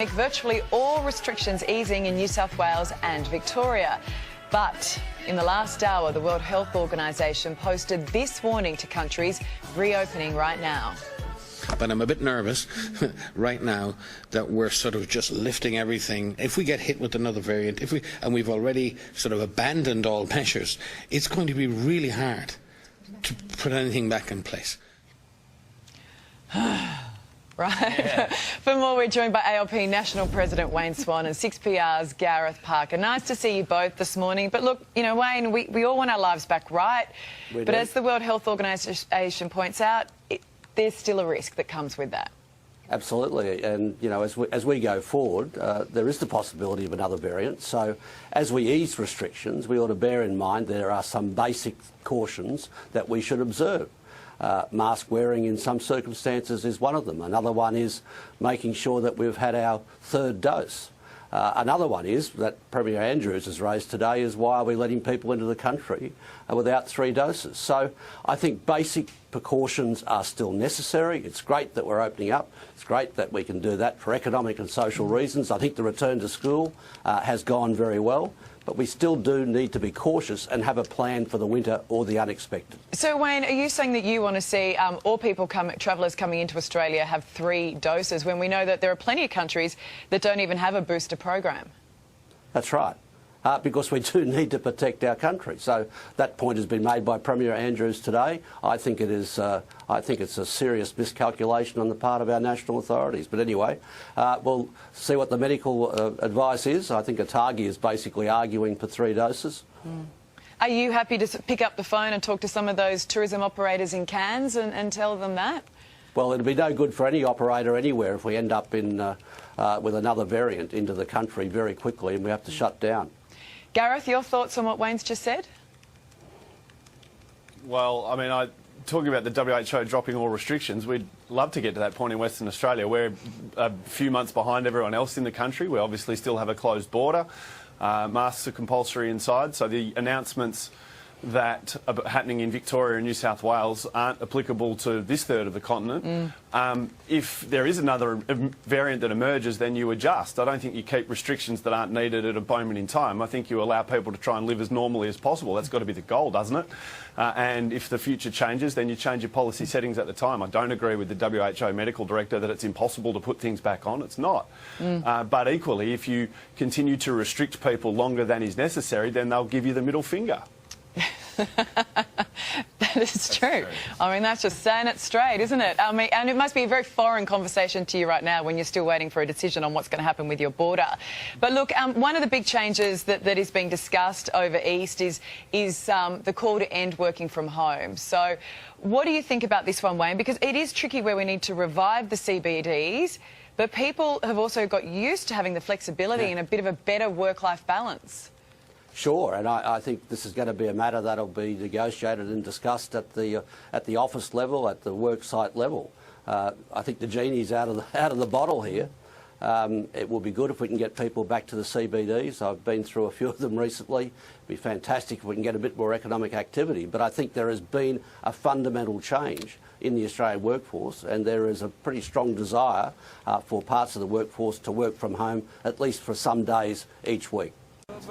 Virtually all restrictions easing in New South Wales and Victoria. But in the last hour, the World Health Organization posted this warning to countries reopening right now. But I'm a bit nervous right now that we're sort of just lifting everything. If we get hit with another variant, and we've already sort of abandoned all measures, it's going to be really hard to put anything back in place. Right. Yeah. For more, we're joined by ALP National President Wayne Swan and 6PR's Gareth Parker. Nice to see you both this morning. But look, you know, Wayne, we all want our lives back, right? But as the World Health Organization points out, there's still a risk that comes with that. Absolutely, and you know, as we go forward, there is the possibility of another variant. So, as we ease restrictions, we ought to bear in mind there are some basic cautions that we should observe. Mask wearing in some circumstances is one of them. Another one is making sure that we've had our third dose. Another one is that Premier Andrews has raised today is why are we letting people into the country without 3 doses? So I think basic precautions are still necessary. It's great that we're opening up. It's great that we can do that for economic and social reasons. I think the return to school has gone very well. But we still do need to be cautious and have a plan for the winter or the unexpected. So, Wayne, are you saying that you want to see all travellers coming into Australia have 3 doses when we know that there are plenty of countries that don't even have a booster program? That's right. Because we do need to protect our country. So that point has been made by Premier Andrews today. I think it is. I think it's a serious miscalculation on the part of our national authorities. But anyway, we'll see what the medical advice is. I think ATAGI is basically arguing for 3 doses. Are you happy to pick up the phone and talk to some of those tourism operators in Cairns and tell them that? Well, it'll be no good for any operator anywhere if we end up in with another variant into the country very quickly and we have to shut down. Gareth, your thoughts on what Wayne's just said? Well, I mean, talking about the WHO dropping all restrictions, we'd love to get to that point in Western Australia. We're a few months behind everyone else in the country. We obviously still have a closed border. Masks are compulsory inside, so the announcements that are happening in Victoria and New South Wales aren't applicable to this third of the continent. If there is another variant that emerges, then you adjust. I don't think you keep restrictions that aren't needed at a moment in time. I think you allow people to try and live as normally as possible. That's got to be the goal, doesn't it? And if the future changes, then you change your policy settings at the time. I don't agree with the WHO medical director that it's impossible to put things back on. It's not. But equally, if you continue to restrict people longer than is necessary, then they'll give you the middle finger. That is true. I mean, that's just saying it straight, isn't it? I mean, and it must be a very foreign conversation to you right now when you're still waiting for a decision on what's going to happen with your border. But look, one of the big changes that is being discussed over East is the call to end working from home. So what do you think about this one, Wayne? Because it is tricky where we need to revive the CBDs, but people have also got used to having the flexibility and a bit of a better work-life balance. Sure, and I think this is going to be a matter that'll be negotiated and discussed at the office level, at the work site level. I think the genie's out of the bottle here. It will be good if we can get people back to the CBDs. I've been through a few of them recently. It'd be fantastic if we can get a bit more economic activity. But I think there has been a fundamental change in the Australian workforce, and there is a pretty strong desire for parts of the workforce to work from home, at least for some days each week.